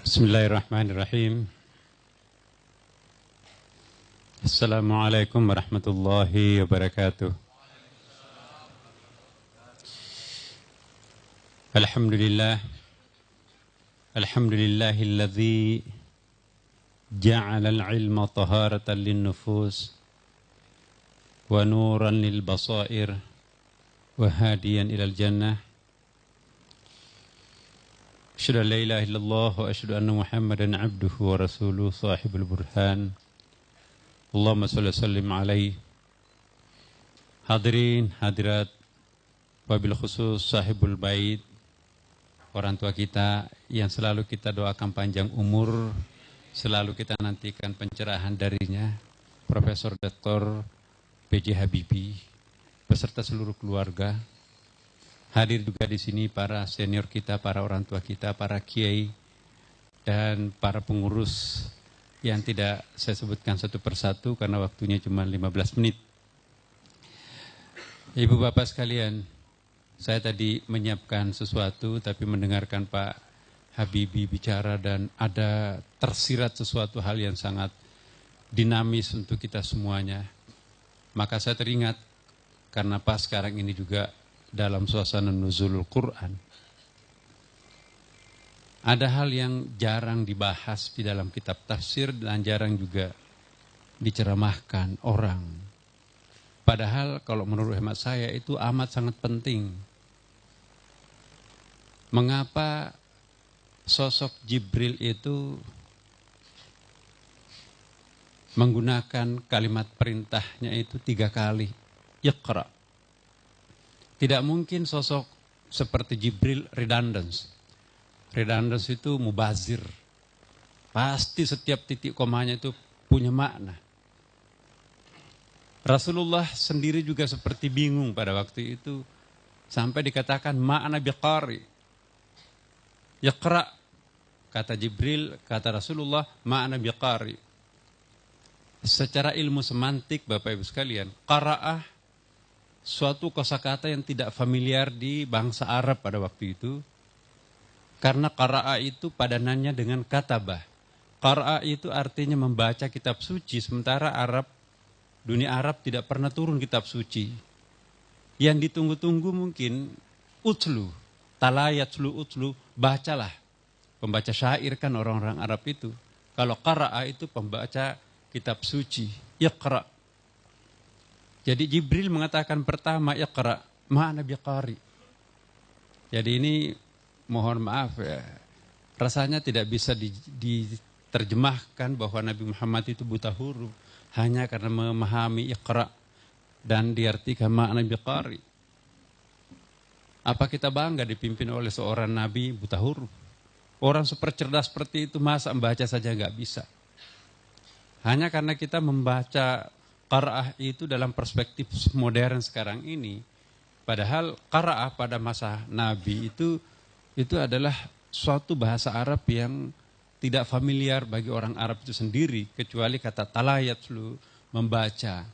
Bismillahirrahmanirrahim. Assalamualaikum warahmatullahi wabarakatuh. Alhamdulillah. Alhamdulillahilladzi ja'ala al-ilma taharatan lin-nufus wa nuran lil-basair wa hadiyan ilal jannah. Asyhadu an la ilaha illallah wa asyhadu anna Muhammadan abduhu wa rasuluhu sahibul burhan. Allahumma shalli sallim alaihi. Hadirin hadirat, wabil khusus sahibul bait, orang tua kita yang selalu kita doakan panjang umur, selalu kita nantikan pencerahan darinya, Profesor Dr. B.J. Habibie beserta seluruh keluarga. Hadir juga di sini para senior kita, para orang tua kita, para kiai, dan para pengurus yang tidak saya sebutkan satu persatu karena waktunya cuma 15 menit. Ibu bapak sekalian, saya tadi menyiapkan sesuatu tapi mendengarkan Pak Habibie bicara dan ada tersirat sesuatu hal yang sangat dinamis untuk kita semuanya. Maka saya teringat karena pas sekarang ini juga dalam suasana nuzulul Quran. Ada hal yang jarang dibahas di dalam kitab tafsir dan jarang juga diceramahkan orang. Padahal kalau menurut hemat saya itu amat sangat penting. Mengapa sosok Jibril itu menggunakan kalimat perintahnya itu 3 kali? Iqra. Tidak mungkin sosok seperti Jibril redundance. Redundance itu mubazir. Pasti setiap titik komanya itu punya makna. Rasulullah sendiri juga seperti bingung pada waktu itu. Sampai dikatakan ma'ana biqari. Iqra. Kata Jibril, kata Rasulullah, ma'ana biqari. Secara ilmu semantik Bapak Ibu sekalian, qara'ah suatu kosakata yang tidak familiar di bangsa Arab pada waktu itu. Karena qara'a itu padanannya dengan katabah. Qara'a itu artinya membaca kitab suci, sementara dunia Arab tidak pernah turun kitab suci. Yang ditunggu-tunggu mungkin utlu, talayatlu utlu, bacalah. Pembaca syair kan orang-orang Arab itu. Kalau qara'a itu pembaca kitab suci, iqra'. Jadi Jibril mengatakan pertama iqra, ma'ana biqari. Jadi ini mohon maaf ya, rasanya tidak bisa diterjemahkan bahwa Nabi Muhammad itu buta huruf hanya karena memahami iqra dan diartikan ma'ana biqari. Apa kita bangga dipimpin oleh seorang Nabi buta huruf? Orang super cerdas seperti itu masa membaca saja nggak bisa. Hanya karena kita membaca qaraah itu dalam perspektif modern sekarang ini. Padahal qaraah pada masa Nabi itu adalah suatu bahasa Arab yang tidak familiar bagi orang Arab itu sendiri. Kecuali kata talayatlu, membaca.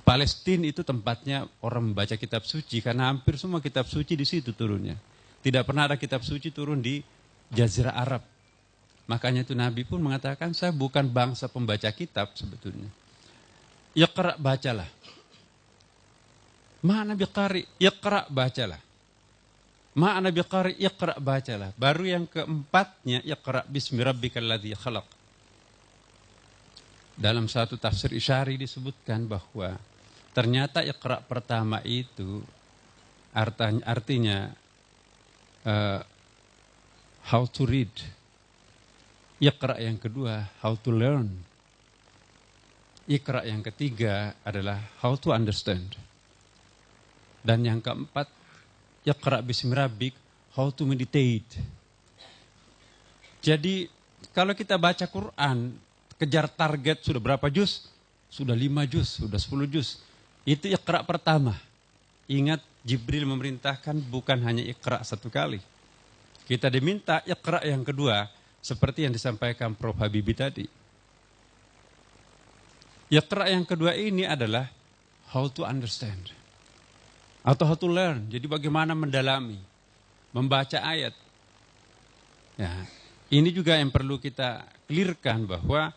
Palestina itu tempatnya orang membaca kitab suci. Karena hampir semua kitab suci di situ turunnya. Tidak pernah ada kitab suci turun di Jazirah Arab. Makanya itu Nabi pun mengatakan, saya bukan bangsa pembaca kitab sebetulnya. Iqra' bacalah. Ma'ana biqari, iqra' bacalah. Ma'ana biqari, iqra' bacalah. Baru yang keempatnya, iqra' bismi rabbikal ladzi khalaq. Dalam satu tafsir Isyari disebutkan bahwa ternyata iqra' pertama itu artinya how to read. Iqra' yang kedua, how to learn. Iqra' yang ketiga adalah how to understand. Dan yang keempat, Iqra' bismi rabbik, how to meditate. Jadi kalau kita baca Quran, kejar target sudah berapa juz? Sudah 5 juz, sudah 10 juz. Itu Iqra' pertama. Ingat Jibril memerintahkan bukan hanya Iqra' 1 kali. Kita diminta Iqra' yang kedua, seperti yang disampaikan Prof. Habibie tadi. Iqra' yang kedua ini adalah how to understand. Atau how to learn. Jadi bagaimana mendalami. Membaca ayat. Ya. Ini juga yang perlu kita clearkan bahwa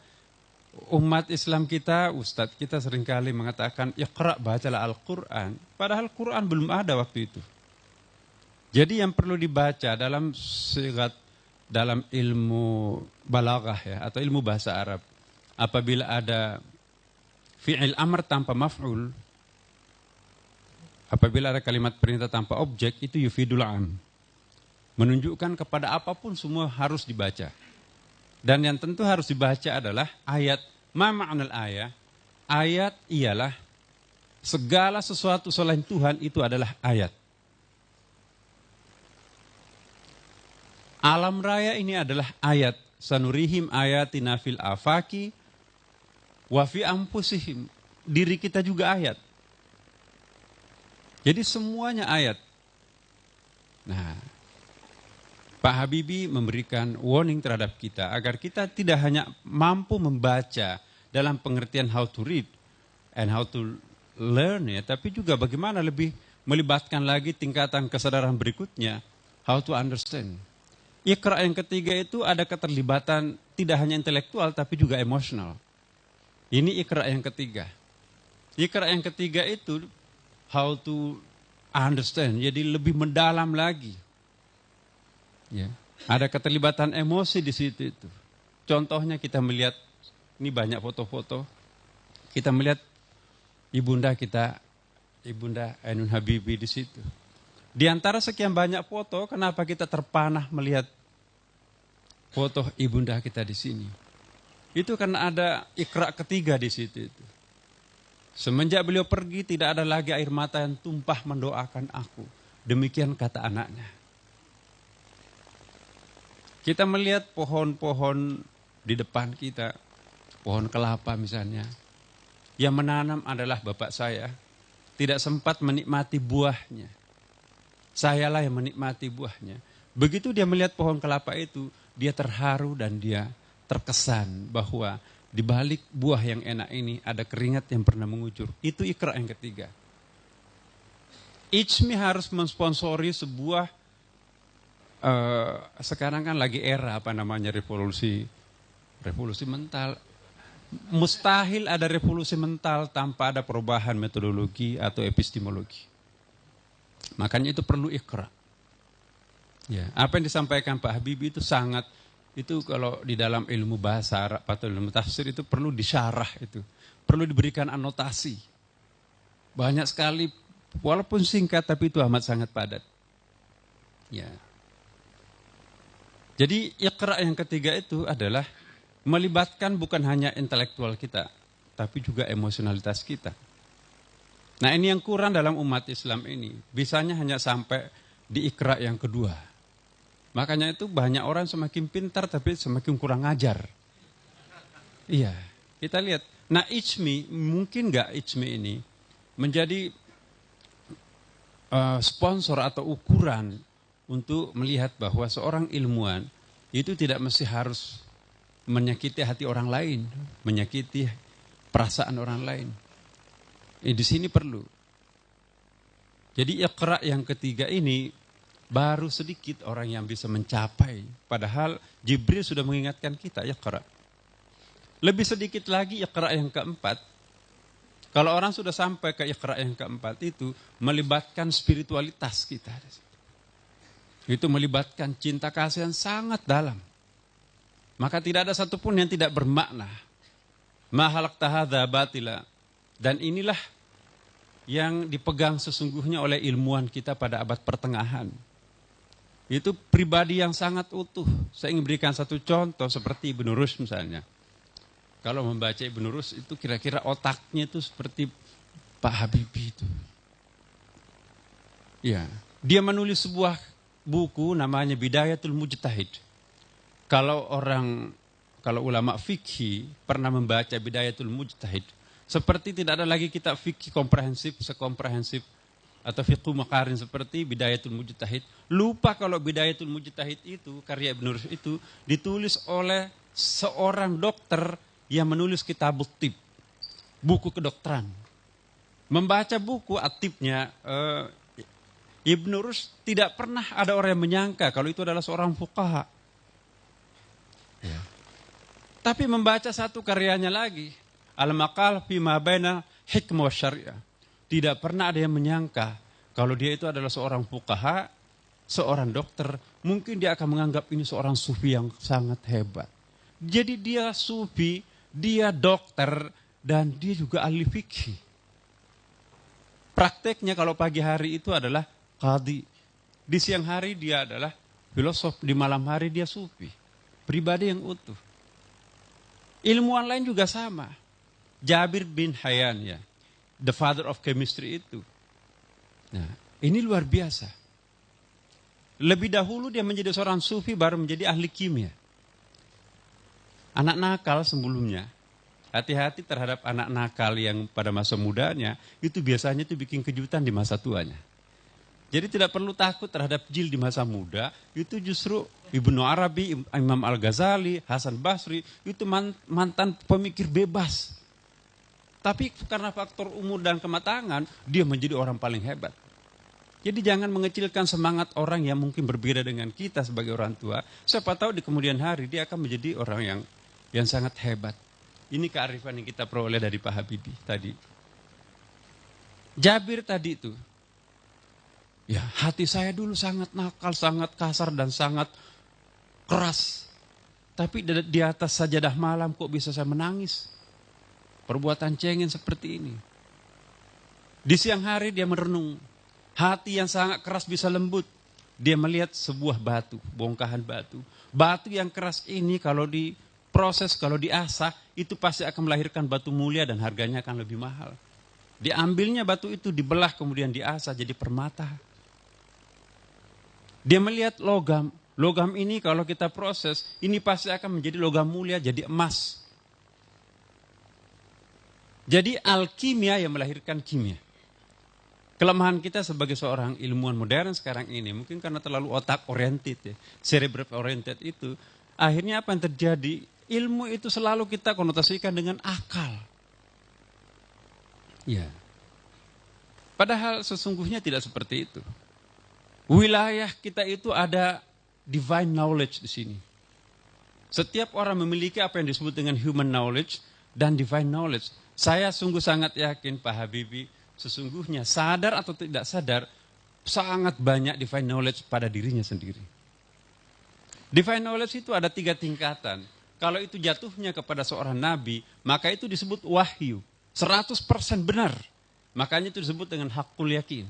umat Islam kita, ustadz kita seringkali mengatakan, Iqra, bacalah Al-Quran. Padahal Quran belum ada waktu itu. Jadi yang perlu dibaca dalam sigat, dalam ilmu balaghah ya, atau ilmu bahasa Arab, apabila ada fi'il amr tanpa maf'ul, apabila ada kalimat perintah tanpa objek, itu yufidul am. Menunjukkan kepada apapun semua harus dibaca. Dan yang tentu harus dibaca adalah ayat. Ma ma'nal ayat? Ayat ialah segala sesuatu selain Tuhan itu adalah ayat. Alam raya ini adalah ayat. Sanurihim ayatina fil afaki wa fi anfusihim. Diri kita juga ayat. Jadi semuanya ayat. Nah, Pak Habibie memberikan warning terhadap kita agar kita tidak hanya mampu membaca dalam pengertian how to read and how to learn ya, tapi juga bagaimana lebih melibatkan lagi tingkatan kesadaran berikutnya, how to understand. Iqra yang ketiga itu ada keterlibatan tidak hanya intelektual tapi juga emosional. Ini Iqra yang ketiga. Iqra yang ketiga itu how to understand, jadi lebih mendalam lagi. Ya, ada keterlibatan emosi di situ itu. Contohnya kita melihat, ini banyak foto-foto, kita melihat ibunda kita, Ibunda Ainun Habibie di situ. Di antara sekian banyak foto, kenapa kita terpanah melihat foto ibunda kita di sini? Itu karena ada Iqra ketiga di situ itu. Semenjak beliau pergi, tidak ada lagi air mata yang tumpah mendoakan aku. Demikian kata anaknya. Kita melihat pohon-pohon di depan kita, pohon kelapa misalnya. Yang menanam adalah bapak saya. Tidak sempat menikmati buahnya. Sayalah yang menikmati buahnya. Begitu dia melihat pohon kelapa itu, dia terharu dan dia terkesan bahwa di balik buah yang enak ini ada keringat yang pernah mengucur. Itu Iqra yang ketiga. IJMI harus mensponsori sebuah sekarang kan lagi era revolusi mental. Mustahil ada revolusi mental tanpa ada perubahan metodologi atau epistemologi. Makanya itu perlu Iqra. Ya, apa yang disampaikan Pak Habibie itu sangat, itu kalau di dalam ilmu bahasa Arab atau ilmu tafsir itu perlu disyarah itu. Perlu diberikan anotasi. Banyak sekali, walaupun singkat tapi itu amat sangat padat. Ya. Jadi Iqra yang ketiga itu adalah melibatkan bukan hanya intelektual kita, tapi juga emosionalitas kita. Nah ini yang kurang dalam umat Islam ini. Bisanya hanya sampai di Iqra yang kedua. Makanya itu banyak orang semakin pintar tapi semakin kurang ajar. Iya, kita lihat. Nah IJMI, mungkin nggak IJMI ini menjadi sponsor atau ukuran untuk melihat bahwa seorang ilmuwan itu tidak mesti harus menyakiti hati orang lain, menyakiti perasaan orang lain. Di sini perlu. Jadi Iqra yang ketiga ini baru sedikit orang yang bisa mencapai. Padahal Jibril sudah mengingatkan kita Iqra. Lebih sedikit lagi Iqra yang keempat. Kalau orang sudah sampai ke Iqra yang keempat itu melibatkan spiritualitas kita. Itu melibatkan cinta kasih yang sangat dalam. Maka tidak ada satupun yang tidak bermakna. Ma khalaqta hadza batila. Dan inilah yang dipegang sesungguhnya oleh ilmuwan kita pada abad pertengahan. Itu pribadi yang sangat utuh. Saya ingin berikan satu contoh seperti Ibnu Rushd misalnya. Kalau membaca Ibnu Rushd itu kira-kira otaknya itu seperti Pak Habibie itu. Ya, dia menulis sebuah buku namanya Bidayatul Mujtahid. Kalau ulama fikih pernah membaca Bidayatul Mujtahid, seperti tidak ada lagi kitab fikih sekomprehensif atau fiqh maqarin seperti Bidayatul Mujtahid. Lupa kalau Bidayatul Mujtahid itu, karya Ibnu Rushd itu ditulis oleh seorang dokter yang menulis kitab tib, buku kedokteran. Membaca buku atibnya Ibnu Rushd tidak pernah ada orang yang menyangka kalau itu adalah seorang fuqaha. Tapi membaca satu karyanya lagi, Al-Maqal fi ma baina hikmah syariah. Tidak pernah ada yang menyangka kalau dia itu adalah seorang fuqaha, seorang dokter, mungkin dia akan menganggap ini seorang sufi yang sangat hebat. Jadi dia sufi, dia dokter, dan dia juga ahli fikih. Prakteknya kalau pagi hari itu adalah qadhi. Di siang hari dia adalah filosof, di malam hari dia sufi. Pribadi yang utuh. Ilmuwan lain juga sama. Jabir bin Hayyan, ya, the father of chemistry itu. Nah, ini luar biasa. Lebih dahulu dia menjadi seorang sufi, baru menjadi ahli kimia. Anak nakal sebelumnya, hati-hati terhadap anak nakal yang pada masa mudanya, itu biasanya itu bikin kejutan di masa tuanya. Jadi tidak perlu takut terhadap jil di masa muda, itu justru Ibnu Arabi, Imam Al-Ghazali, Hasan Basri, itu mantan pemikir bebas. Tapi karena faktor umur dan kematangan, dia menjadi orang paling hebat. Jadi jangan mengecilkan semangat orang yang mungkin berbeda dengan kita sebagai orang tua. Siapa tahu di kemudian hari dia akan menjadi orang yang sangat hebat. Ini kearifan yang kita peroleh dari Pak Habibie tadi. Jabir tadi itu, ya, hati saya dulu sangat nakal, sangat kasar, dan sangat keras. Tapi di atas sajadah malam kok bisa saya menangis. Perbuatan cengeng seperti ini. Di siang hari dia merenung. Hati yang sangat keras bisa lembut. Dia melihat sebuah batu, bongkahan batu. Batu yang keras ini kalau diproses, kalau diasah, itu pasti akan melahirkan batu mulia dan harganya akan lebih mahal. Diambilnya batu itu, dibelah kemudian diasah jadi permata. Dia melihat logam. Logam ini kalau kita proses, ini pasti akan menjadi logam mulia, jadi emas. Jadi alkimia yang melahirkan kimia. Kelemahan kita sebagai seorang ilmuwan modern sekarang ini, mungkin karena terlalu otak oriented, ya, cerebral oriented itu, akhirnya apa yang terjadi? Ilmu itu selalu kita konotasikan dengan akal. Ya. Padahal sesungguhnya tidak seperti itu. Wilayah kita itu ada divine knowledge di sini. Setiap orang memiliki apa yang disebut dengan human knowledge dan divine knowledge. Saya sungguh sangat yakin Pak Habibie sesungguhnya sadar atau tidak sadar sangat banyak divine knowledge pada dirinya sendiri. Divine knowledge itu ada 3 tingkatan. Kalau itu jatuhnya kepada seorang nabi, maka itu disebut wahyu. 100% benar. Makanya itu disebut dengan hakul yakin.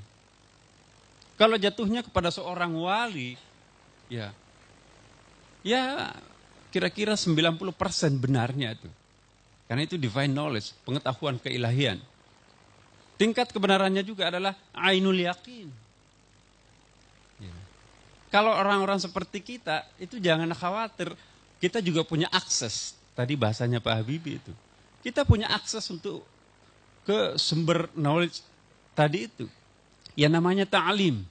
Kalau jatuhnya kepada seorang wali, ya kira-kira 90% benarnya itu. Karena itu divine knowledge, pengetahuan keilahian. Tingkat kebenarannya juga adalah ainul yakin. Ya. Kalau orang-orang seperti kita, itu jangan khawatir. Kita juga punya akses. Tadi bahasanya Pak Habibie itu. Kita punya akses untuk ke sumber knowledge tadi itu. Yang namanya ta'lim.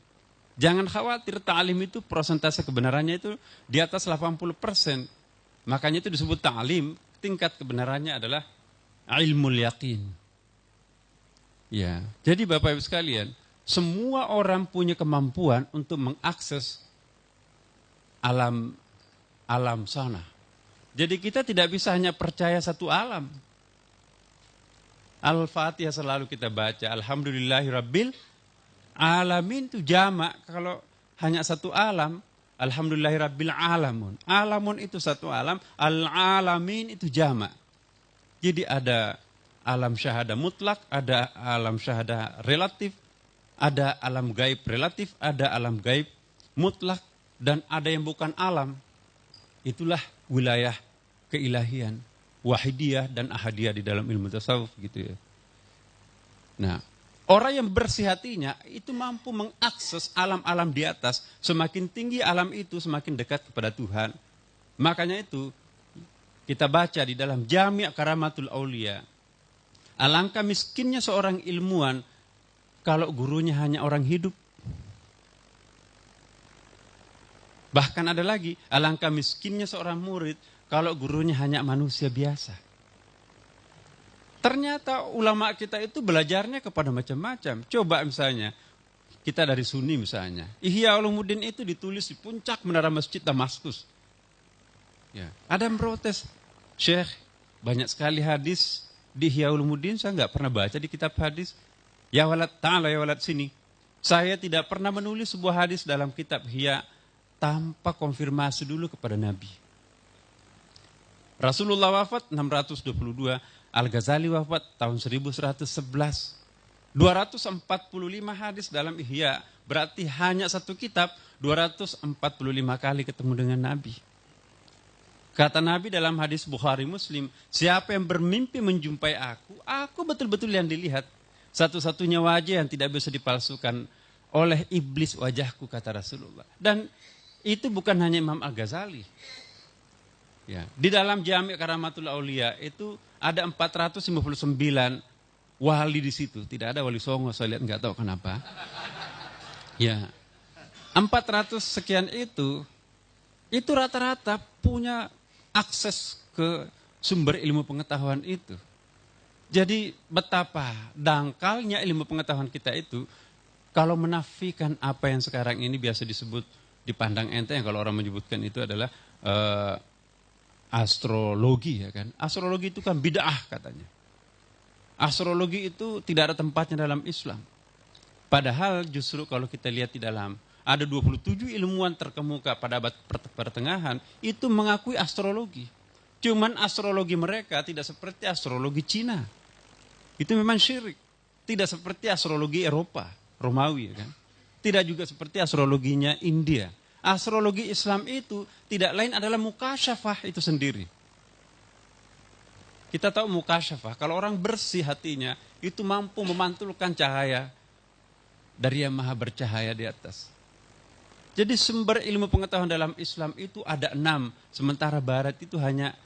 Jangan khawatir, ta'lim itu persentase kebenarannya itu di atas 80%. Makanya itu disebut ta'lim. Tingkat kebenarannya adalah ilmul yakin. Ya, jadi Bapak Ibu sekalian, semua orang punya kemampuan untuk mengakses alam sana. Jadi kita tidak bisa hanya percaya satu alam. Al-Fatihah selalu kita baca, Alhamdulillahirabbil alamin itu jamak. Kalau hanya satu alam, Alhamdulillahirabbil alamun. Alamun itu satu alam, al-alamin itu jamak. Jadi ada alam syahadah mutlak, ada alam syahadah relatif, ada alam gaib relatif, ada alam gaib mutlak, dan ada yang bukan alam. Itulah wilayah keilahian, wahidiyah dan ahadiyah di dalam ilmu tasawuf gitu ya. Nah, orang yang bersih hatinya itu mampu mengakses alam-alam di atas. Semakin tinggi alam itu, semakin dekat kepada Tuhan. Makanya itu kita baca di dalam Jami' Karamatul Aulia. Alangkah miskinnya seorang ilmuwan kalau gurunya hanya orang hidup. Bahkan ada lagi, alangkah miskinnya seorang murid kalau gurunya hanya manusia biasa. Ternyata ulama kita itu belajarnya kepada macam-macam. Coba misalnya, kita dari Sunni misalnya. Ihya Ulumuddin itu ditulis di puncak menara masjid Damaskus. Ya, ada yang protes. Syekh, banyak sekali hadis di Ihya Ulumuddin, saya nggak pernah baca di kitab hadis. Ya walad, ta'ala ya walad, sini. Saya tidak pernah menulis sebuah hadis dalam kitab Ihya tanpa konfirmasi dulu kepada Nabi. Rasulullah wafat 622, Al-Ghazali wafat tahun 1111. 245 hadis dalam Ihya, berarti hanya satu kitab 245 kali ketemu dengan Nabi. Kata Nabi dalam hadis Bukhari Muslim, siapa yang bermimpi menjumpai aku betul-betul yang dilihat. Satu-satunya wajah yang tidak bisa dipalsukan oleh iblis wajahku, kata Rasulullah. Dan itu bukan hanya Imam Al-Ghazali. Ya, di dalam Jami' Karamatul Aulia itu ada 459 wali di situ. Tidak ada wali Songo, saya lihat, nggak tahu kenapa. Ya, 400 sekian itu rata-rata punya akses ke sumber ilmu pengetahuan itu. Jadi betapa dangkalnya ilmu pengetahuan kita itu kalau menafikan apa yang sekarang ini biasa disebut, dipandang enteng, kalau orang menyebutkan itu adalah astrologi, ya kan. Astrologi itu kan bid'ah katanya. Astrologi itu tidak ada tempatnya dalam Islam. Padahal justru kalau kita lihat di dalam, ada 27 ilmuwan terkemuka pada abad pertengahan itu mengakui astrologi. Cuman astrologi mereka tidak seperti astrologi Cina. Itu memang syirik. Tidak seperti astrologi Eropa, Romawi, ya kan. Tidak juga seperti astrologinya India. Astrologi Islam itu tidak lain adalah mukasyafah itu sendiri. Kita tahu mukasyafah, kalau orang bersih hatinya, itu mampu memantulkan cahaya dari yang maha bercahaya di atas. Jadi sumber ilmu pengetahuan dalam Islam itu ada 6, sementara Barat itu hanya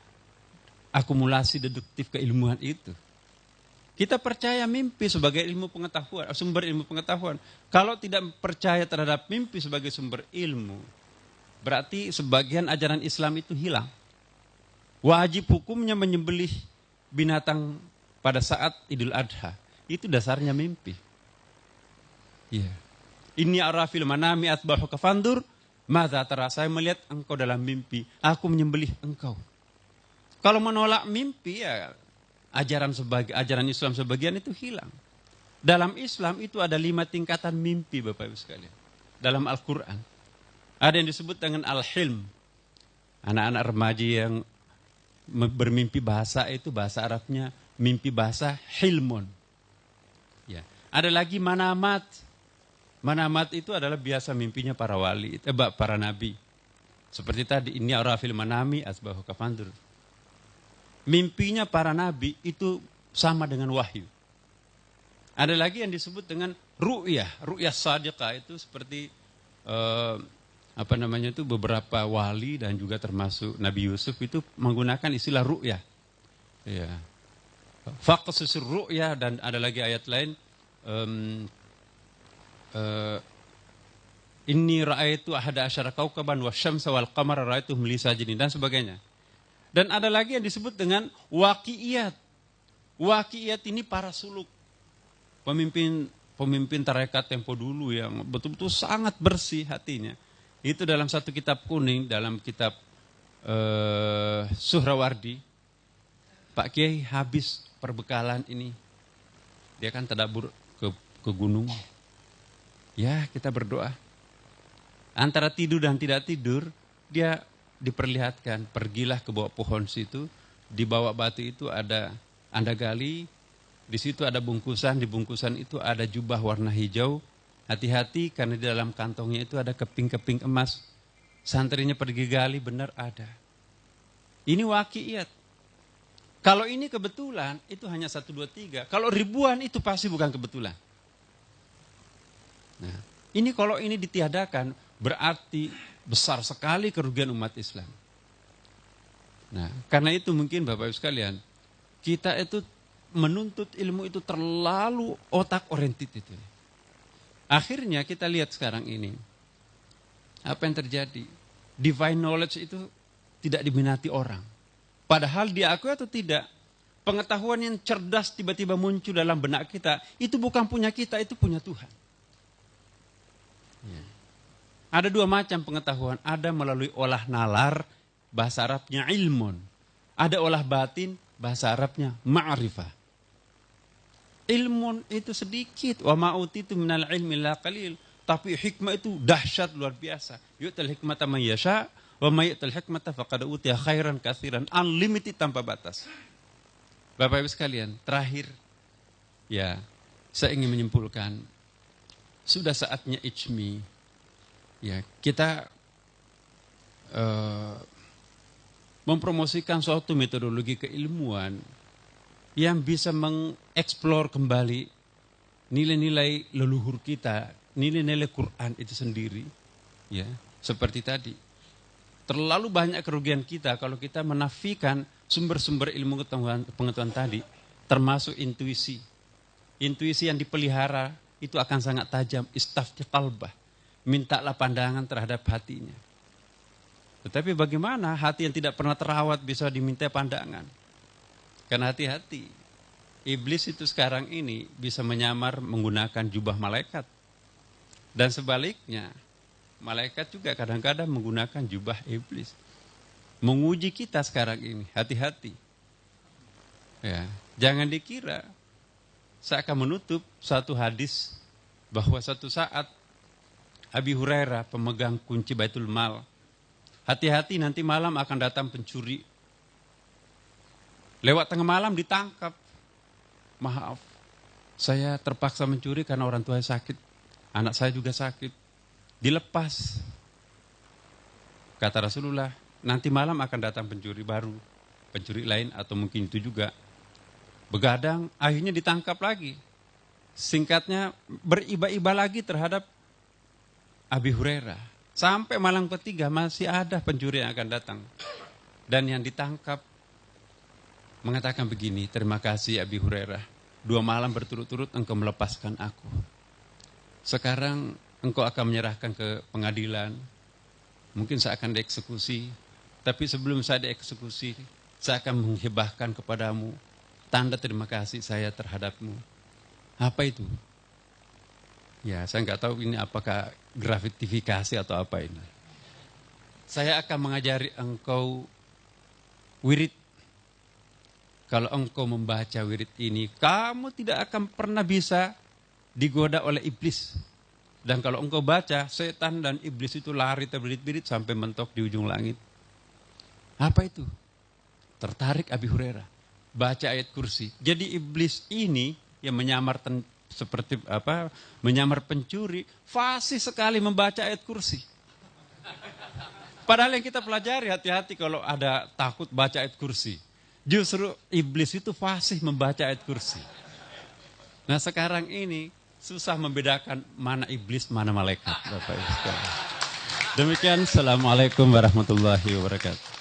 akumulasi deduktif keilmuan itu. Kita percaya mimpi sebagai ilmu pengetahuan, sumber ilmu pengetahuan. Kalau tidak percaya terhadap mimpi sebagai sumber ilmu, berarti sebagian ajaran Islam itu hilang. Wajib hukumnya menyembelih binatang pada saat Idul Adha, itu dasarnya mimpi. Iya. Inni arafil manami atbahu kafandur, madza tara, saya melihat engkau dalam mimpi, aku menyembelih engkau. Kalau menolak mimpi, ya ajaran Islam sebagian itu hilang. Dalam Islam itu ada 5 tingkatan mimpi, Bapak Ibu sekalian. Dalam Al-Quran. Ada yang disebut dengan al-hilm. Anak-anak remaja yang bermimpi bahasa itu, bahasa Arabnya mimpi bahasa hilmun. Ya. Ada lagi manamat. Manamat itu adalah biasa mimpinya para wali, para nabi. Seperti tadi, inni arafil manami asbahu kafandur. Mimpinya para nabi itu sama dengan wahyu. Ada lagi yang disebut dengan ru'yah. Ru'yah sadiqah itu seperti beberapa wali dan juga termasuk Nabi Yusuf itu menggunakan istilah ru'yah. Ya. Faqsusur ru'yah, dan ada lagi ayat lain, inni ra'aitu ahada asyara kaukaban wasyamsa wal qamara ra'aituhum li sajidin, dan sebagainya. Dan ada lagi yang disebut dengan waqi'iyat. Waqi'iyat ini para suluk. Pemimpin tarekat tempo dulu yang betul-betul sangat bersih hatinya. Itu dalam satu kitab kuning, dalam kitab Suhrawardi. Pak Kiai habis perbekalan ini. Dia kan tadabur ke gunung. Ya, kita berdoa. Antara tidur dan tidak tidur, dia diperlihatkan, pergilah ke bawah pohon situ, di bawah batu itu ada, Anda gali, di situ ada bungkusan, di bungkusan itu ada jubah warna hijau. Hati-hati karena di dalam kantongnya itu ada keping-keping emas. Santrinya pergi gali, benar ada. Ini waqi'iyat. Kalau ini kebetulan, itu hanya 1, 2, 3. Kalau ribuan itu pasti bukan kebetulan. Nah, ini kalau ini ditiadakan berarti besar sekali kerugian umat Islam. Nah, karena itu mungkin Bapak Ibu sekalian, kita itu menuntut ilmu itu terlalu otak oriented itu. Akhirnya kita lihat sekarang ini, apa yang terjadi? Divine knowledge itu tidak diminati orang. Padahal diakui atau tidak, pengetahuan yang cerdas tiba-tiba muncul dalam benak kita, itu bukan punya kita, itu punya Tuhan. Ada 2 macam pengetahuan. Ada melalui olah nalar, bahasa Arabnya ilmun. Ada olah batin, bahasa Arabnya ma'rifah. Ilmu itu sedikit. Wa ma'utitu minal ilmi la qalil. Tapi hikmah itu dahsyat luar biasa. Yu'tal hikmata man yasha' wa may yu'tal hikmata faqad utiya khairan katsiran. Unlimited tanpa batas. Bapak Ibu sekalian, terakhir ya, saya ingin menyimpulkan sudah saatnya ijmi. Ya, kita mempromosikan suatu metodologi keilmuan yang bisa mengeksplor kembali nilai-nilai leluhur kita, nilai-nilai Quran itu sendiri. Ya, seperti tadi. Terlalu banyak kerugian kita kalau kita menafikan sumber-sumber ilmu pengetahuan tadi, termasuk intuisi. Intuisi yang dipelihara itu akan sangat tajam, istafti qalbah. Mintalah pandangan terhadap hatinya. Tetapi bagaimana hati yang tidak pernah terawat bisa diminta pandangan? Karena hati-hati, iblis itu sekarang ini bisa menyamar menggunakan jubah malaikat. Dan sebaliknya, malaikat juga kadang-kadang menggunakan jubah iblis. Menguji kita sekarang ini, hati-hati. Ya, jangan dikira saya akan menutup satu hadis bahwa suatu saat Abi Hurairah, pemegang kunci Baitul Mal, hati-hati nanti malam akan datang pencuri. Lewat tengah malam ditangkap. Maaf, saya terpaksa mencuri karena orang tua saya sakit. Anak saya juga sakit. Dilepas. Kata Rasulullah, nanti malam akan datang pencuri baru. Pencuri lain atau mungkin itu juga. Begadang, akhirnya ditangkap lagi. Singkatnya, beriba-iba lagi terhadap Abi Hurairah. Sampai malam ketiga masih ada pencuri yang akan datang. Dan yang ditangkap mengatakan begini, terima kasih Abi Hurairah. 2 malam berturut-turut engkau melepaskan aku. Sekarang engkau akan menyerahkan ke pengadilan. Mungkin saya akan dieksekusi. Tapi sebelum saya dieksekusi, saya akan menghibahkan kepadamu tanda terima kasih saya terhadapmu. Apa itu? Ya, saya nggak tahu ini apakah gratifikasi atau apa ini. Saya akan mengajari engkau wirid. Kalau engkau membaca wirid ini, kamu tidak akan pernah bisa digoda oleh iblis. Dan kalau engkau baca, setan dan iblis itu lari terbirit-birit sampai mentok di ujung langit. Apa itu? Tertarik Abi Hurairah. Baca ayat kursi. Jadi iblis ini yang menyamar seperti apa? Menyamar pencuri, fasih sekali membaca ayat kursi. Padahal yang kita pelajari, hati-hati kalau ada takut baca ayat kursi. Justru iblis itu fasih membaca ayat kursi. Nah sekarang ini susah membedakan mana iblis, mana malaikat. Bapak Ibu sekalian. Demikian, Assalamualaikum warahmatullahi wabarakatuh.